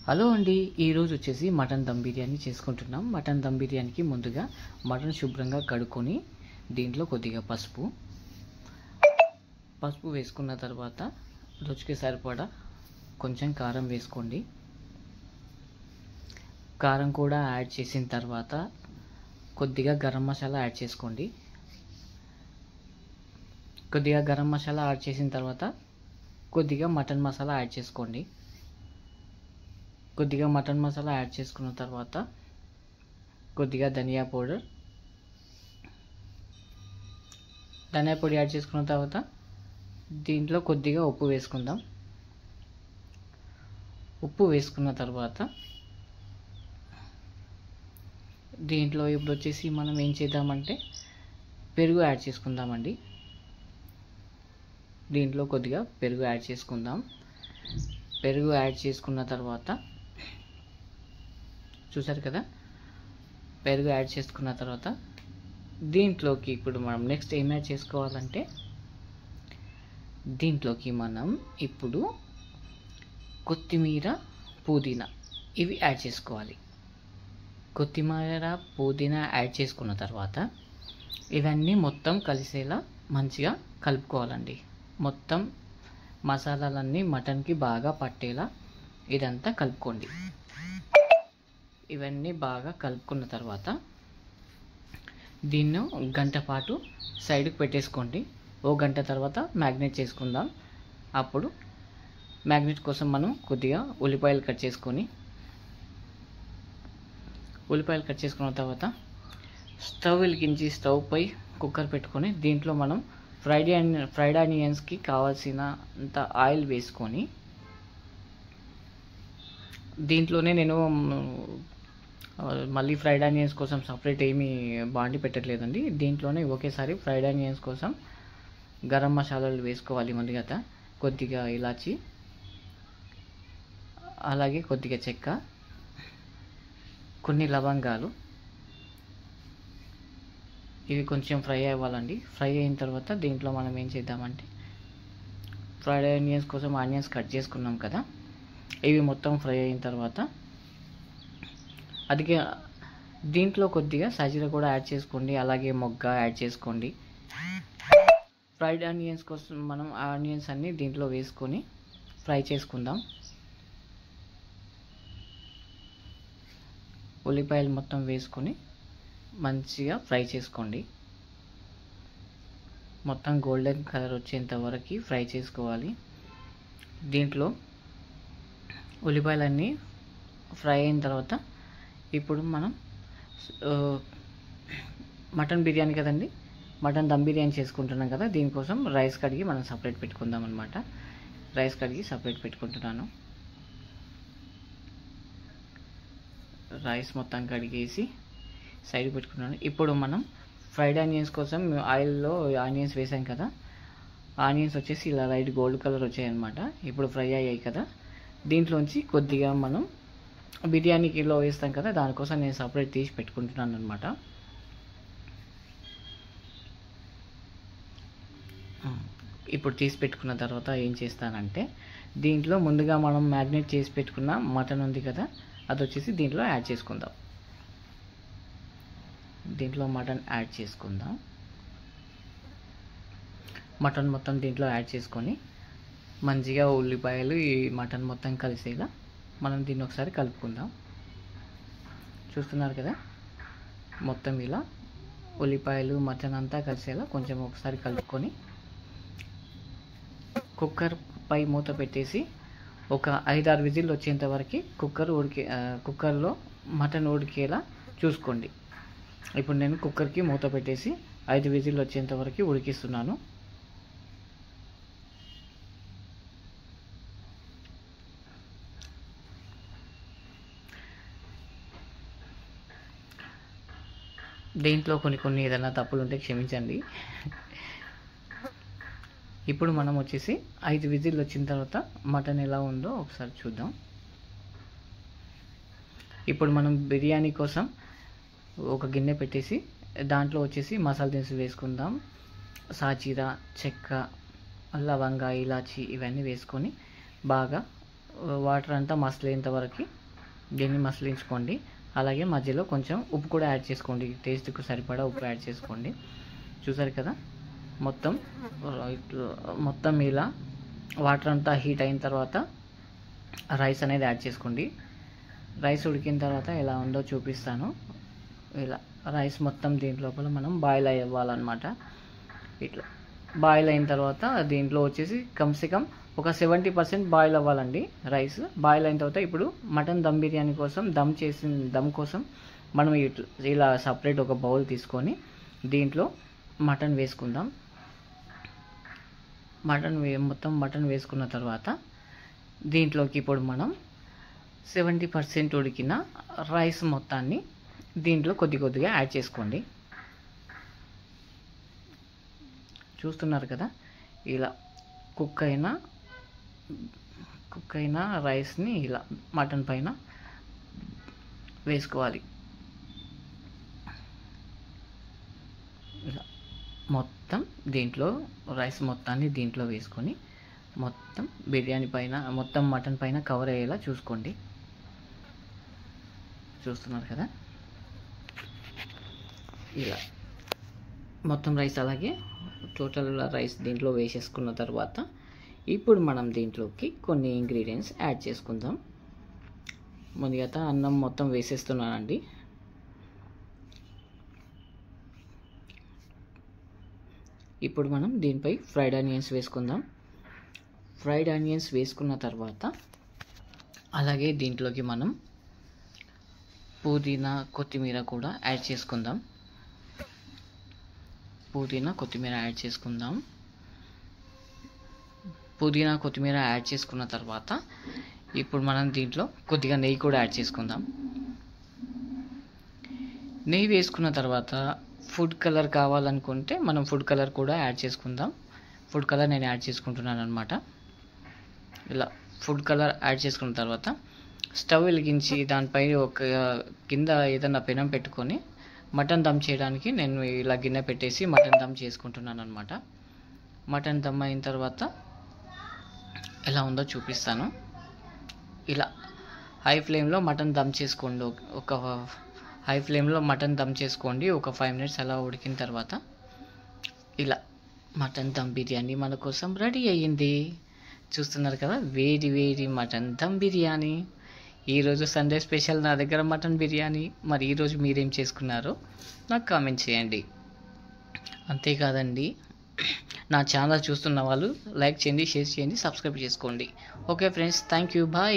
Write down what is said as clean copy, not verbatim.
Hello అండి, ఈరోజు వచ్చేసి మటన్ దమ్ బిర్యానీ చేసుకుంటున్నాం. మటన్ దమ్ బిర్యానీకి ముందుగా మటన్ శుభ్రంగా కడుక్కొని దీంట్లో కొద్దిగా పసుపు వేసుకున్న తర్వాత రుచికి సరిపడా కొంచెం కారం వేసుకోండి. కారం కూడా యాడ్ చేసిన తర్వాత కొద్దిగా గరం మసాలా యాడ్ చేసుకోండి. కొద్దిగా గరం మసాలా యాడ్ చేసిన తర్వాత కొద్దిగా మటన్ మసాలా యాడ్ చేసుకోండి. కొద్దిగా మటన్ మసాలా యాడ్ చేసుకున్న తర్వాత కొద్దిగా ధనియా పొడి యాడ్ చేసుకున్న తర్వాత దీంట్లో కొద్దిగా ఉప్పు వేసుకుందాం. ఉప్పు వేసుకున్న తర్వాత దీంట్లో ఇప్పుడు వచ్చేసి మనం ఏం చేద్దామంటే పెరుగు యాడ్ చేసుకుందామండి. దీంట్లో కొద్దిగా పెరుగు యాడ్ చేసుకుందాం. పెరుగు యాడ్ చేసుకున్న తర్వాత చూసారు కదా, పెరుగు యాడ్ చేసుకున్న తర్వాత దీంట్లోకి ఇప్పుడు మనం నెక్స్ట్ ఏం యాడ్ చేసుకోవాలంటే దీంట్లోకి మనం ఇప్పుడు కొత్తిమీర, పుదీనా ఇవి యాడ్ చేసుకోవాలి. కొత్తిమీర, పుదీనా యాడ్ చేసుకున్న తర్వాత ఇవన్నీ మొత్తం కలిసేలా మంచిగా కలుపుకోవాలండి. మొత్తం మసాలాలన్నీ మటన్కి బాగా పట్టేలా ఇదంతా కలుపుకోండి. ఇవన్నీ బాగా కలుపుకున్న తర్వాత దీన్ని గంట పాటు సైడ్కి పెట్టేసుకోండి. ఓ గంట తర్వాత మ్యాగ్నేట్ చేసుకుందాం. అప్పుడు మ్యాగ్నేట్ కోసం మనం కొద్దిగా ఉల్లిపాయలు కట్ చేసుకున్న తర్వాత స్టవ్ వెలిగించి స్టవ్ పై కుక్కర్ పెట్టుకొని దీంట్లో మనం ఫ్రైడ్ ఆనియన్స్కి కావాల్సినంత ఆయిల్ వేసుకొని దీంట్లోనే నేను మళ్ళీ ఫ్రైడ్ ఆనియన్స్ కోసం సపరేట్ ఏమీ బాండి పెట్టట్లేదండి. దీంట్లోనే ఒకేసారి ఫ్రైడ్ ఆనియన్స్ కోసం గరం మసాలాలు వేసుకోవాలి. ముందుగా కొద్దిగా ఇలాచి, అలాగే కొద్దిగా చెక్క, కొన్ని లవంగాలు, ఇవి కొంచెం ఫ్రై అవ్వాలండి. ఫ్రై అయిన తర్వాత దీంట్లో మనం ఏం చేద్దామంటే ఫ్రైడ్ ఆనియన్స్ కోసం ఆనియన్స్ కట్ చేసుకున్నాం కదా, ఇవి మొత్తం ఫ్రై అయిన తర్వాత అదిగే దీంట్లో కొద్దిగా సాజీరా కూడా యాడ్ చేసుకోండి. అలాగే మొగ్గ యాడ్ చేసుకోండి. ఫ్రైడ్ ఆనియన్స్ కోసం మనం ఆనియన్స్ అన్నీ దీంట్లో వేసుకొని ఫ్రై చేసుకుందాం. ఉల్లిపాయలు మొత్తం వేసుకొని మంచిగా ఫ్రై చేసుకోండి. మొత్తం గోల్డెన్ కలర్ వచ్చేంత వరకు ఫ్రై చేసుకోవాలి. దీంట్లో ఉల్లిపాయలన్నీ ఫ్రై అయిన తర్వాత ఇప్పుడు మనం మటన్ బిర్యానీ కదండి, మటన్ దమ్ బిర్యానీ చేసుకుంటున్నాం కదా, దీనికోసం రైస్ కడిగి మనం సపరేట్ పెట్టుకుందాం అనమాట. రైస్ కడిగి సపరేట్ పెట్టుకుంటున్నాను. రైస్ మొత్తం కడిగేసి సైడ్ పెట్టుకున్నాను. ఇప్పుడు మనం ఫ్రైడ్ ఆనియన్స్ కోసం ఆయిల్లో ఆనియన్స్ వేసాం కదా, ఆనియన్స్ వచ్చేసి ఇలా లైట్ గోల్డ్ కలర్ వచ్చాయి అనమాట. ఇప్పుడు ఫ్రై అయ్యాయి కదా, దీంట్లోంచి కొద్దిగా మనం బిర్యానీలో వేస్తాం కదా, దానికోసం నేను సపరేట్ తీసి పెట్టుకుంటున్నాను అనమాట. ఇప్పుడు తీసి పెట్టుకున్న తర్వాత ఏం చేస్తానంటే దీంట్లో ముందుగా మనం మ్యాగ్నేట్ చేసి పెట్టుకున్న మటన్ ఉంది కదా, అది వచ్చేసి దీంట్లో యాడ్ చేసుకుందాం. దీంట్లో మటన్ యాడ్ చేసుకుందాం. మటన్ మొత్తం దీంట్లో యాడ్ చేసుకొని మంచిగా ఉల్లిపాయలు ఈ మటన్ మొత్తం కలిసేలా మనం దీన్ని ఒకసారి కలుపుకుందాం. చూస్తున్నారు కదా, మొత్తం ఇలా ఉల్లిపాయలు మటన్ అంతా కలిసేలా కొంచెం ఒకసారి కలుపుకొని కుక్కర్ పై మూత పెట్టేసి ఒక 5-6 విజిల్ వచ్చేంత వరకు కుక్కర్లో మటన్ ఉడికేలా చూసుకోండి. ఇప్పుడు నేను కుక్కర్కి మూత పెట్టేసి 5 విజిల్ వచ్చేంత వరకు ఉడికిస్తున్నాను. దీంట్లో కొన్ని ఏదైనా తప్పులు ఉంటే క్షమించండి. ఇప్పుడు మనం వచ్చేసి 5 విజిల్ వచ్చిన తర్వాత మటన్ ఎలా ఉందో ఒకసారి చూద్దాం. ఇప్పుడు మనం బిర్యానీ కోసం ఒక గిన్నె పెట్టేసి దాంట్లో వచ్చేసి మసాలా దినుసులు వేసుకుందాం. సాజీరా, చెక్క, లవంగా, ఇలాచి ఇవన్నీ వేసుకొని బాగా వాటర్ అంతా మసలేంత వరకు దీన్ని మసలించుకోండి. అలాగే మధ్యలో కొంచెం ఉప్పు కూడా యాడ్ చేసుకోండి, టేస్ట్కి సరిపడా ఉప్పు యాడ్ చేసుకోండి. చూసారు కదా, మొత్తం ఇలా వాటర్ అంతా హీట్ అయిన తర్వాత రైస్ అనేది యాడ్ చేసుకోండి. రైస్ ఉడికిన తర్వాత ఎలా ఉందో చూపిస్తాను. ఇలా రైస్ మొత్తం దీంట్లోపల మనం బాయిల్ అవ్వాలన్నమాట. ఇట్లా బాయిల్ అయిన తర్వాత దీంట్లో వచ్చేసి కమ్సే కమ్ ఒక 70% బాయిల్ అవ్వాలండి రైస్. బాయిల్ అయిన తర్వాత ఇప్పుడు మటన్ దమ్ బిర్యానీ కోసం దమ్ కోసం మనం ఇలా సపరేట్ ఒక బౌల్ తీసుకొని దీంట్లో మటన్ వేసుకుందాం. మొత్తం మటన్ వేసుకున్న తర్వాత దీంట్లోకి ఇప్పుడు మనం 70% ఉడికిన రైస్ మొత్తాన్ని దీంట్లో కొద్దిగా యాడ్ చేసుకోండి. చూస్తున్నారు కదా, ఇలా కుక్ అయిన రైస్ని ఇలా మటన్ పైన వేసుకోవాలి. ఇలా మొత్తం దీంట్లో రైస్ మొత్తాన్ని దీంట్లో వేసుకొని మొత్తం బిర్యానీ పైన మొత్తం మటన్ పైన కవర్ అయ్యేలా చూసుకోండి. చూస్తున్నారు కదా, ఇలా మొత్తం రైస్ అలాగే టోటల్ రైస్ దీంట్లో వేసేసుకున్న తర్వాత ఇప్పుడు మనం దీంట్లోకి కొన్ని ఇంగ్రీడియంట్స్ యాడ్ చేసుకుందాం. ముందుగా అన్నం మొత్తం వేసేస్తున్నానండి. ఇప్పుడు మనం దీనిపై ఫ్రైడ్ ఆనియన్స్ వేసుకుందాం. ఫ్రైడ్ ఆనియన్స్ వేసుకున్న తర్వాత అలాగే దీంట్లోకి మనం పుదీనా కొత్తిమీర కూడా యాడ్ చేసుకుందాం. పుదీనా కొత్తిమీర యాడ్ చేసుకున్న తర్వాత ఇప్పుడు మనం దీంట్లో కొద్దిగా నెయ్యి కూడా యాడ్ చేసుకుందాం. నెయ్యి వేసుకున్న తర్వాత ఫుడ్ కలర్ కావాలనుకుంటే మనం ఫుడ్ కలర్ కూడా యాడ్ చేసుకుందాం. ఫుడ్ కలర్ నేను యాడ్ చేసుకుంటున్నాను అనమాట. ఇలా ఫుడ్ కలర్ యాడ్ చేసుకున్న తర్వాత స్టవ్ వెలిగించి దానిపై ఒక కింద ఏదైనా పెనం పెట్టుకొని మటన్ దమ్ చేయడానికి నేను ఇలా గిన్నె పెట్టేసి మటన్ దమ్ చేసుకుంటున్నాను అనమాట. మటన్ దమ్ అయిన తర్వాత ఎలా ఉందో చూపిస్తాను. ఇలా హై ఫ్లేమ్లో మటన్ దమ్ చేసుకోండి. ఒక 5 minutes అలా ఉడికిన తర్వాత ఇలా మటన్ దమ్ బిర్యానీ మన కోసం రెడీ అయ్యింది. చూస్తున్నారు కదా, వేడి మటన్ దమ్ బిర్యానీ. ఈరోజు సండే స్పెషల్ నా దగ్గర మటన్ బిర్యానీ. మరి ఈరోజు మీరేం చేసుకున్నారో నాకు కామెంట్ చేయండి. అంతేకాదండి, నా ఛానల్ చూస్తున్న వాళ్ళు లైక్ చేయండి, షేర్ చేయండి, సబ్స్క్రైబ్ చేసుకోండి. Okay friends, thank you, bye.